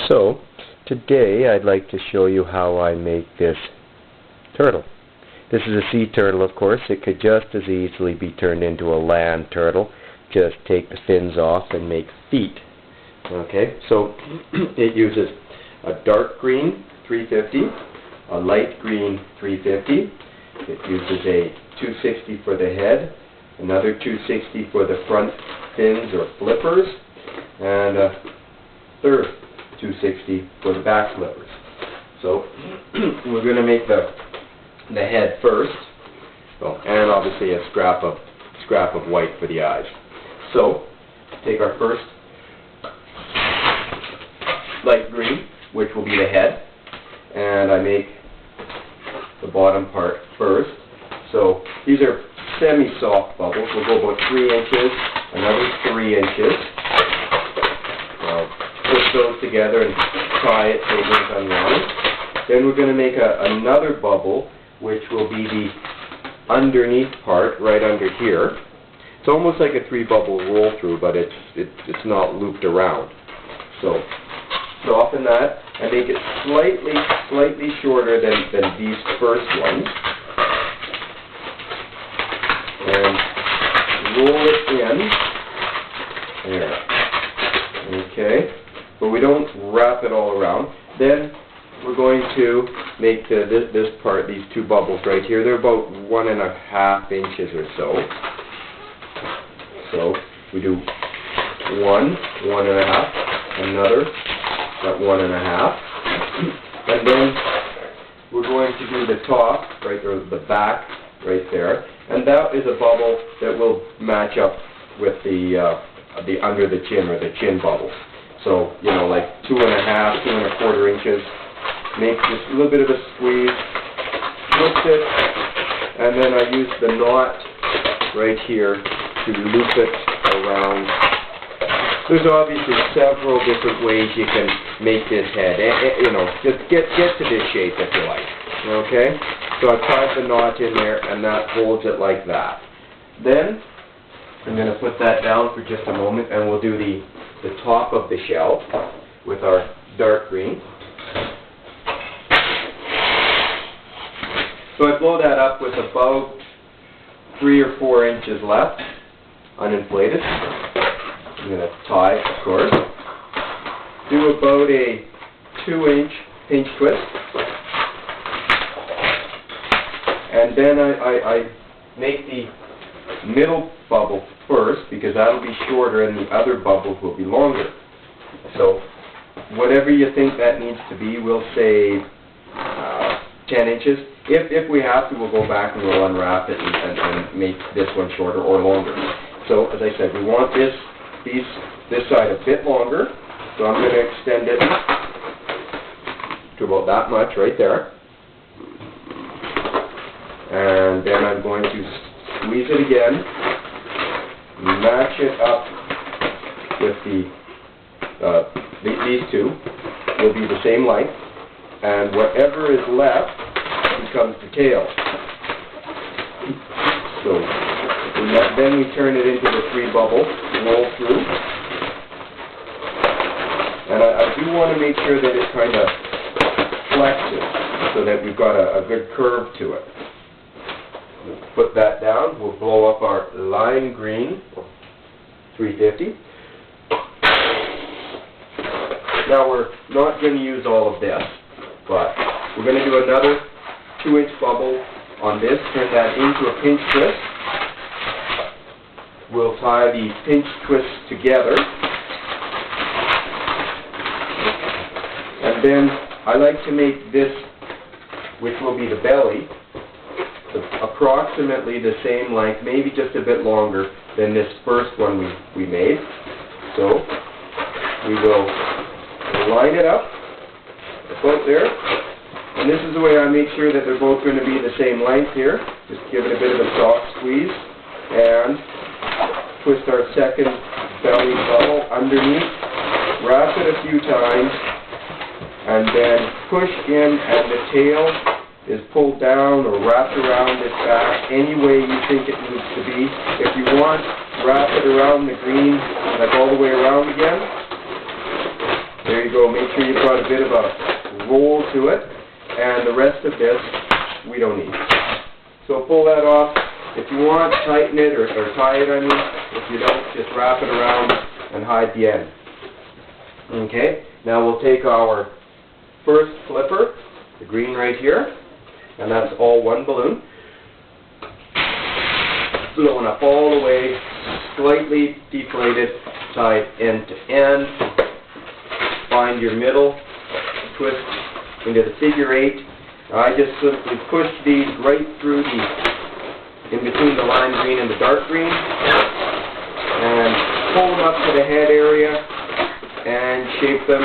So, today I'd like to show you how I make this turtle. This is a sea turtle, of course. It could just as easily be turned into a land turtle. Just take the fins off and make feet. Okay, so it uses a dark green 350, a light green 350. It uses a 260 for the head, another 260 for the front fins or flippers, and a third 260 for the back flippers. So we're going to make the head first, and obviously a scrap of white for the eyes. So take our first light green, which will be the head, and I make the bottom part first. So these are semi-soft bubbles. We'll go about 3 inches, another 3 inches. Put those together and tie it so it goes unwound. Then we're going to make another bubble, which will be the underneath part, right under here. It's almost like a 3-bubble roll through, but it's not looped around. So soften that and make it slightly shorter than these first ones, and roll it in there. Okay, but we don't wrap it all around. Then we're going to make this part, these 2 bubbles right here. They're about 1.5 inches or so. So we do 1.5, another at 1.5, and then we're going to do the top, right, or the back, right there, and that is a bubble that will match up with the under the chin, or the chin bubble. So, you know, like 2.5, 2.25 inches. Make just a little bit of a squeeze, twist it, and then I use the knot right here to loop it around. There's obviously several different ways you can make this head. You know, just get to this shape if you like. Okay? So I tied the knot in there, and that holds it like that. Then I'm going to put that down for just a moment, and we'll do the top of the shell with our dark green. So I blow that up with about 3 or 4 inches left, uninflated. I'm going to tie, of course. Do about a 2-inch pinch twist. And then I make the middle bubble first, because that'll be shorter and the other bubbles will be longer. So whatever you think that needs to be, we'll say 10 inches. If we have to, we'll go back and we'll unwrap it and make this one shorter or longer. So as I said, we want this side a bit longer, so I'm going to extend it to about that much right there. And then I'm going to squeeze it again, match it up with these 2 will be the same length, and whatever is left becomes the tail. So then we turn it into the 3-bubble roll through, and I do want to make sure that it kind of flexes so that we've got a good curve to it. We'll put that down. We'll blow up our lime green 350. Now we're not going to use all of this, but we're going to do another 2-inch bubble on this, turn that into a pinch twist. We'll tie the pinch twists together. And then I like to make this, which will be the belly, approximately the same length, maybe just a bit longer than this first one we made. So we will line it up about there. And this is the way I make sure that they're both going to be the same length here. Just give it a bit of a soft squeeze and twist our second belly bubble underneath. Wrap it a few times and then push in, and the tail is pulled down or wrapped around its back any way you think it needs to be. If you want, wrap it around the green, like all the way around again. There you go. Make sure you've got a bit of a roll to it, and the rest of this we don't need. So pull that off. If you want, tighten it or tie it, I mean. If you don't, just wrap it around and hide the end. Okay, now we'll take our first flipper, the green right here, and that's all one balloon, blowing up all the way, slightly deflated, tied end to end. Find your middle, twist into the figure 8. I just simply push these right through in between the lime green and the dark green, and pull them up to the head area and shape them.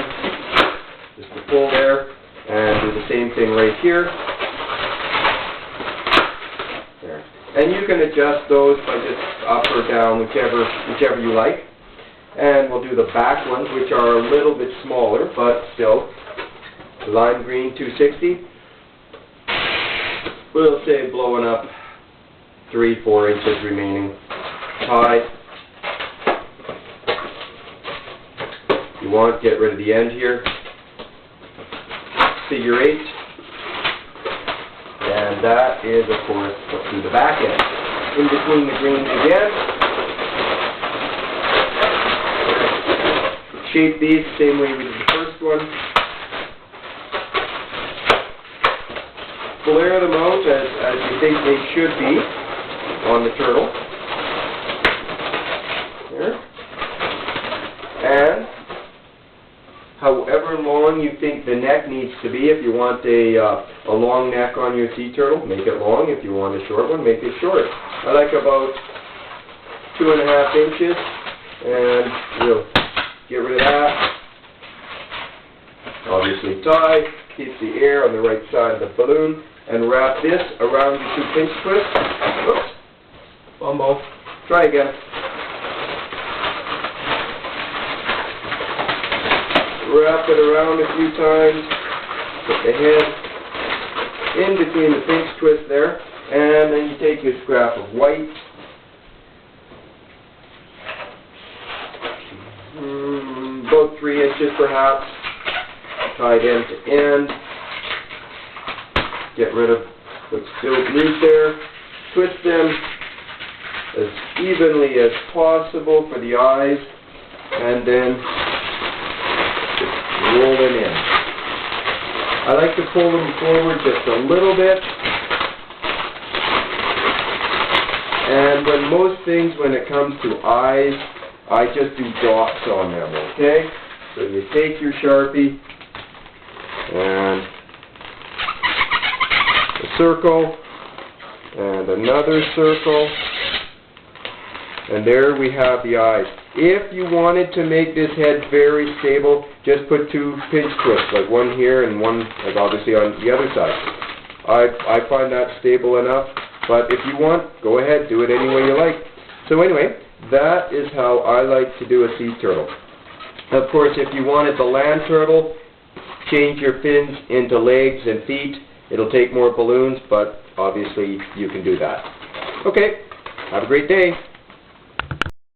Just a pull there, and do the same thing right here. There. And you can adjust those by just up or down, whichever you like. And we'll do the back ones, which are a little bit smaller, but still. The lime green 260. We'll say blowing up 3-4 inches remaining. Tie. If you want, get rid of the end here. Figure 8. And that is, of course, up to the back end. In between the greens again. Shape these the same way we did the first one. Flare them out as you think they should be on the turtle. There. And however long you think the neck needs to be, if you want a long neck on your sea turtle, make it long. If you want a short one, make it short. I like about 2.5 inches, and we'll get rid of that. Obviously tie, keep the air on the right side of the balloon, and wrap this around your 2 pinch twists. Oops, fumble. Try again. Wrap it around a few times. Put the head in between the pinch twist there, and then you take your scrap of white. About 3 inches perhaps, tied end to end. Get rid of what's still loose there. Twist them as evenly as possible for the eyes, and then roll them in. I like to pull them forward just a little bit. And when most things, when it comes to eyes, I just do dots on them, okay? So you take your Sharpie and a circle and another circle, and there we have the eyes. If you wanted to make this head very stable, just put 2 pinch twists, like one here and one, like obviously on the other side. I find that stable enough, but if you want, go ahead, do it any way you like. So anyway, that is how I like to do a sea turtle. Of course, if you wanted the land turtle, change your fins into legs and feet. It'll take more balloons, but obviously you can do that. Okay, have a great day.